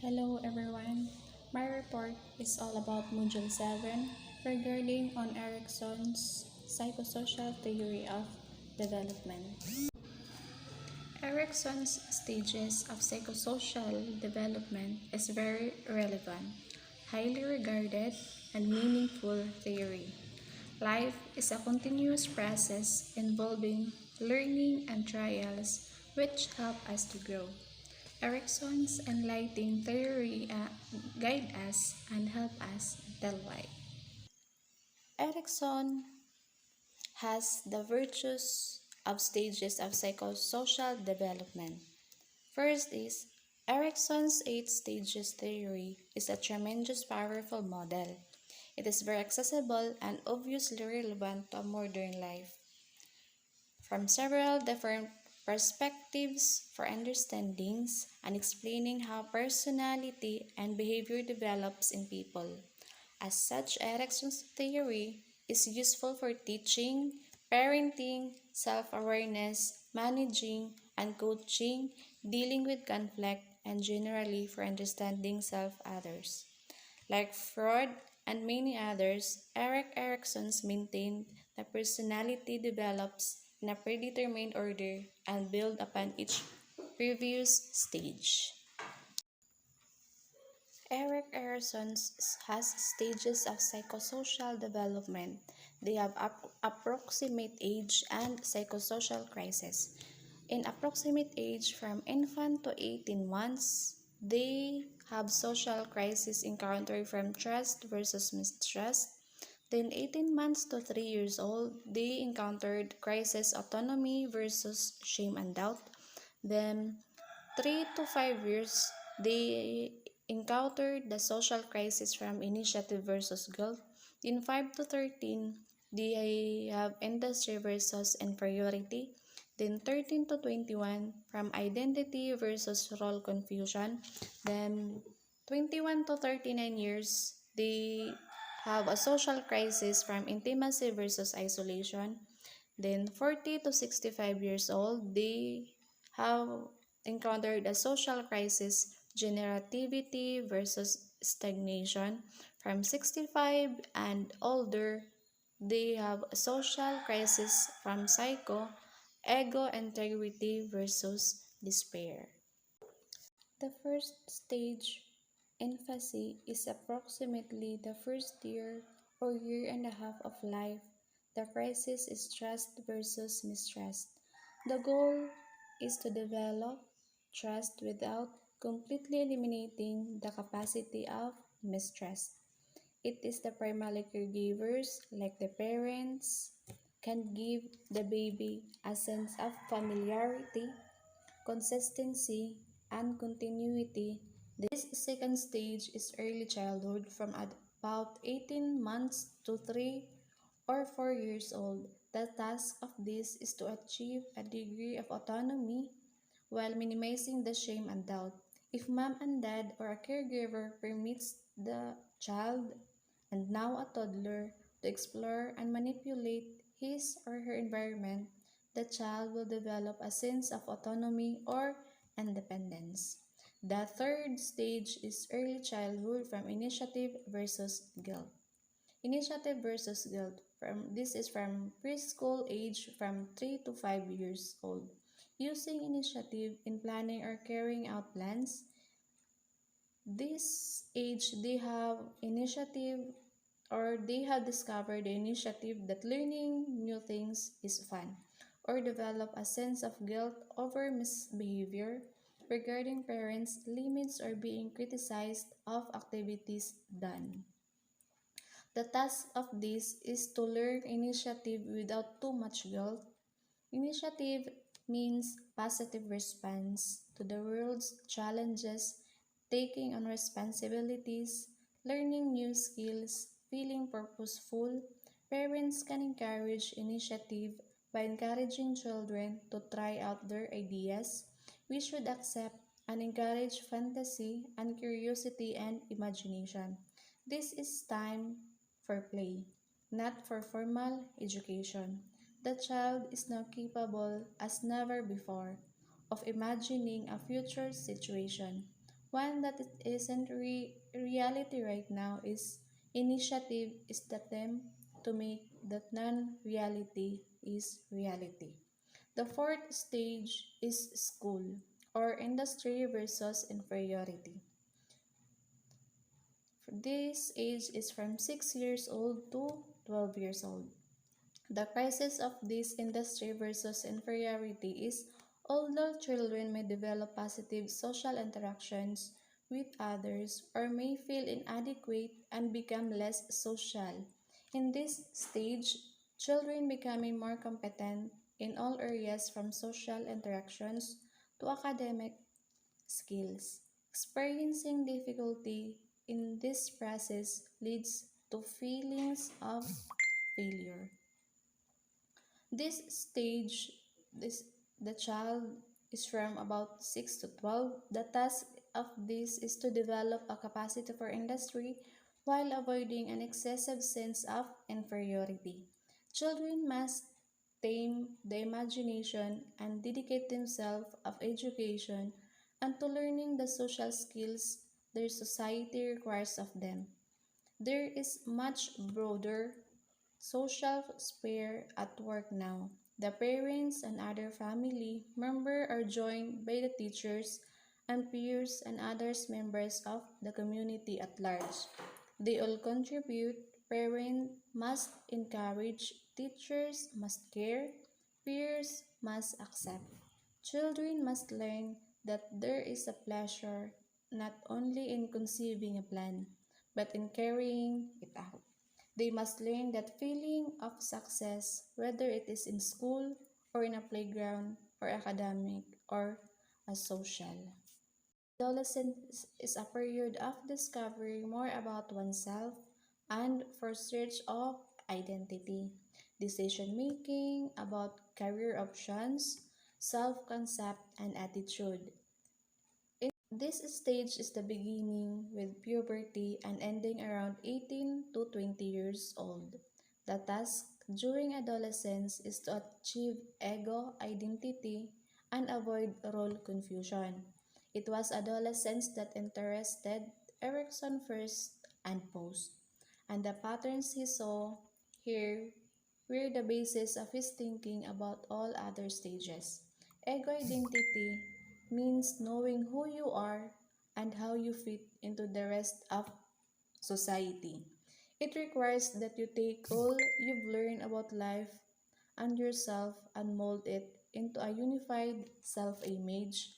Hello everyone. My report is all about Module 7 regarding on Erikson's psychosocial theory of development. Erikson's stages of psychosocial development is very relevant, highly regarded, and meaningful theory. Life is a continuous process involving learning and trials which help us to grow. Erikson's enlightening theory guide us and help us tell why. Erikson has the virtues of stages of psychosocial development. First is Erikson's 8 stages theory is a tremendous powerful model. It is very accessible and obviously relevant to modern life. From several different perspectives for understandings and explaining how personality and behavior develops in people. As such, Erikson's theory is useful for teaching, parenting, self-awareness, managing, and coaching, dealing with conflict, and generally for understanding self-others. Like Freud and many others, Erikson maintained that personality develops in a predetermined order and build upon each previous stage. Erikson has stages of psychosocial development. They have approximate age and psychosocial crisis. In approximate age from infant to 18 months, they have social crisis encountered from trust versus mistrust. Then 18 months to 3 years old, they encountered crisis autonomy versus shame and doubt. Then 3 to 5 years, they encountered the social crisis from initiative versus guilt. In 5 to 13, they have industry versus inferiority. Then 13 to 21 from identity versus role confusion. Then 21 to 39 years, they have a social crisis from intimacy versus isolation. Then 40 to 65 years old, they have encountered a social crisis, generativity versus stagnation. From 65 and older, they have a social crisis from ego integrity versus despair. The first stage infancy is approximately the first year or year and a half of life. The crisis is trust versus mistrust. The goal is to develop trust without completely eliminating the capacity of mistrust. It is the primary caregivers, like the parents, can give the baby a sense of familiarity, consistency, and continuity. This second stage is early childhood from about 18 months to 3 or 4 years old. The task of this is to achieve a degree of autonomy while minimizing the shame and doubt. If mom and dad or a caregiver permits the child, and now a toddler, to explore and manipulate his or her environment, the child will develop a sense of autonomy or independence. The third stage is early childhood from initiative versus guilt. Initiative versus guilt. This is from preschool age from 3 to 5 years old. Using initiative in planning or carrying out plans, this age they have initiative or they have discovered the initiative that learning new things is fun or develop a sense of guilt over misbehavior regarding parents' limits or being criticized of activities done. The task of this is to learn initiative without too much guilt. Initiative means positive response to the world's challenges, taking on responsibilities, learning new skills, feeling purposeful. Parents can encourage initiative by encouraging children to try out their ideas. We should accept and encourage fantasy and curiosity and imagination. This is time for play, not for formal education. The child is now capable as never before of imagining a future situation. One that it isn't reality right now is initiative is the attempt to make that non-reality is reality. The fourth stage is school or industry versus inferiority. This age is from 6 years old to 12 years old. The crisis of this industry versus inferiority is although children may develop positive social interactions with others or may feel inadequate and become less social. In this stage, children becoming more competent in all areas from social interactions to academic skills. Experiencing difficulty in this process leads to feelings of failure. This stage, this the child is from about 6 to 12. The task of this is to develop a capacity for industry while avoiding an excessive sense of inferiority. Children must tame the imagination and dedicate themselves of education and to learning the social skills their society requires of them. There is much broader social sphere at work now. The parents and other family members are joined by the teachers and peers and other members of the community at large. They all contribute. Parents must encourage, teachers must care, peers must accept. Children must learn that there is a pleasure not only in conceiving a plan, but in carrying it out. They must learn that feeling of success, whether it is in school or in a playground or academic or a social. Adolescence is a period of discovering more about oneself and for search of identity, decision making about career options, self-concept, and attitude. This stage is the beginning with puberty and ending around 18 to 20 years old. The task during adolescence is to achieve ego identity and avoid role confusion. It was adolescence that interested Erikson first and post, and the patterns he saw here were the basis of his thinking about all other stages. Ego identity means knowing who you are and how you fit into the rest of society. It requires that you take all you've learned about life and yourself and mold it into a unified self image,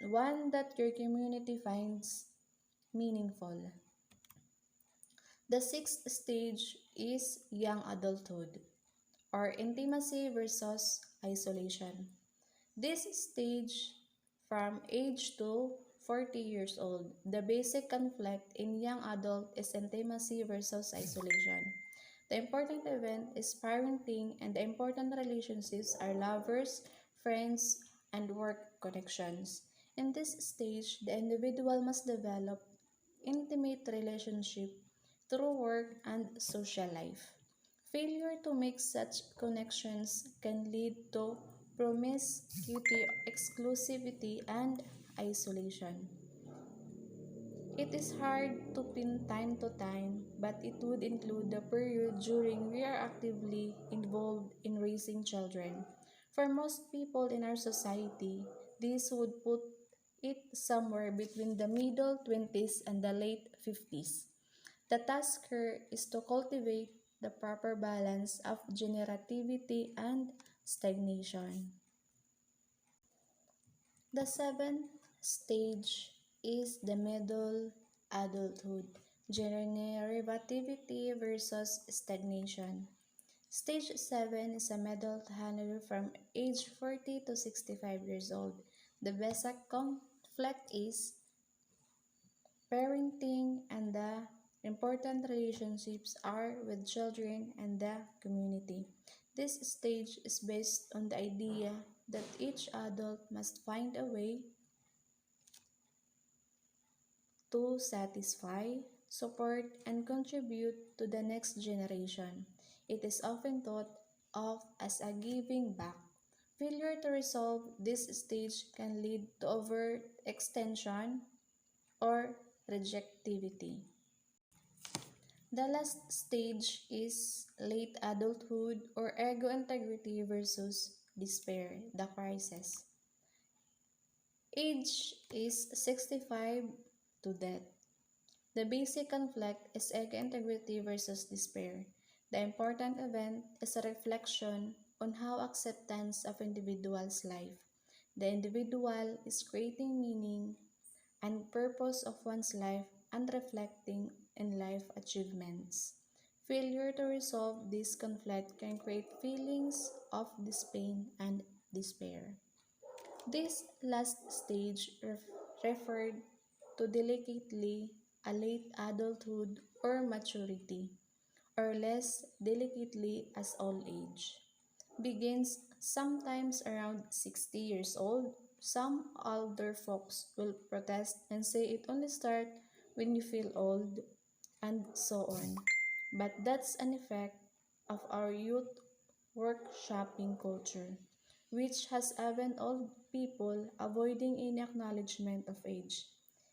one that your community finds meaningful. The sixth stage is young adulthood, or intimacy versus isolation. This stage from age to 40 years old, the basic conflict in young adult is intimacy versus isolation. The important event is parenting and the important relationships are lovers, friends, and work connections. In this stage, the individual must develop intimate relationship through work and social life. Failure to make such connections can lead to promiscuity, exclusivity, and isolation. It is hard to pin time to time, but it would include the period during we are actively involved in raising children. For most people in our society, this would put it somewhere between the middle 20s and the late 50s. The task here is to cultivate the proper balance of generativity and stagnation. The seventh stage is the middle adulthood, generativity versus stagnation. Stage 7 is a middle handler from age 40 to 65 years old. The basic conflict is parenting and the important relationships are with children and the community. This stage is based on the idea that each adult must find a way to satisfy, support, and contribute to the next generation. It is often thought of as a giving back. Failure to resolve this stage can lead to overextension, or rejectivity. The last stage is late adulthood or ego integrity versus despair, the crisis. Age is 65 to death. The basic conflict is ego integrity versus despair. The important event is a reflection on how acceptance of individual's life. The individual is creating meaning and purpose of one's life and reflecting in life achievements. Failure to resolve this conflict can create feelings of dispain and despair. This last stage referred to delicately a late adulthood or maturity, or less delicately as old age. Begins sometimes around 60 years old. Some older folks will protest and say it only starts when you feel old, and so on. But that's an effect of our youth workshopping culture, which has even old people avoiding any acknowledgement of age.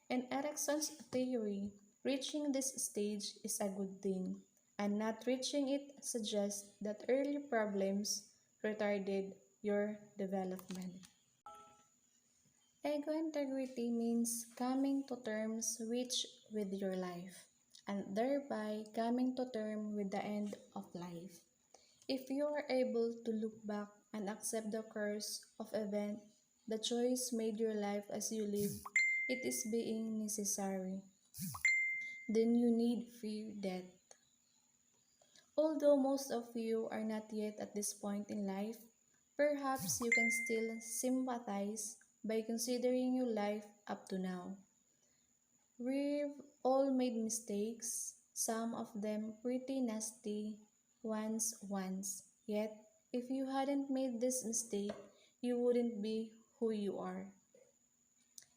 In Erikson's theory, reaching this stage is a good thing, and not reaching it suggests that early problems retarded your development. Ego integrity means coming to terms with your life, and thereby coming to terms with the end of life. If you are able to look back and accept the course of event, the choice made your life as you live, it is being necessary. Then you need fear death. Although most of you are not yet at this point in life, perhaps you can still sympathize by considering your life up to now. We've all made mistakes, some of them pretty nasty ones. Yet, if you hadn't made this mistake, you wouldn't be who you are.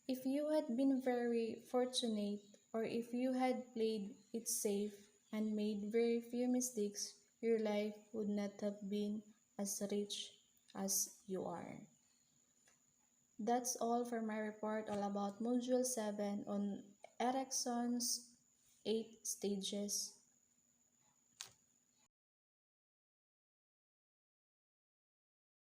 If you had been very fortunate, or if you had played it safe and made very few mistakes, your life would not have been as rich as you are. That's all for my report all about Module 7 on Erikson's 8 stages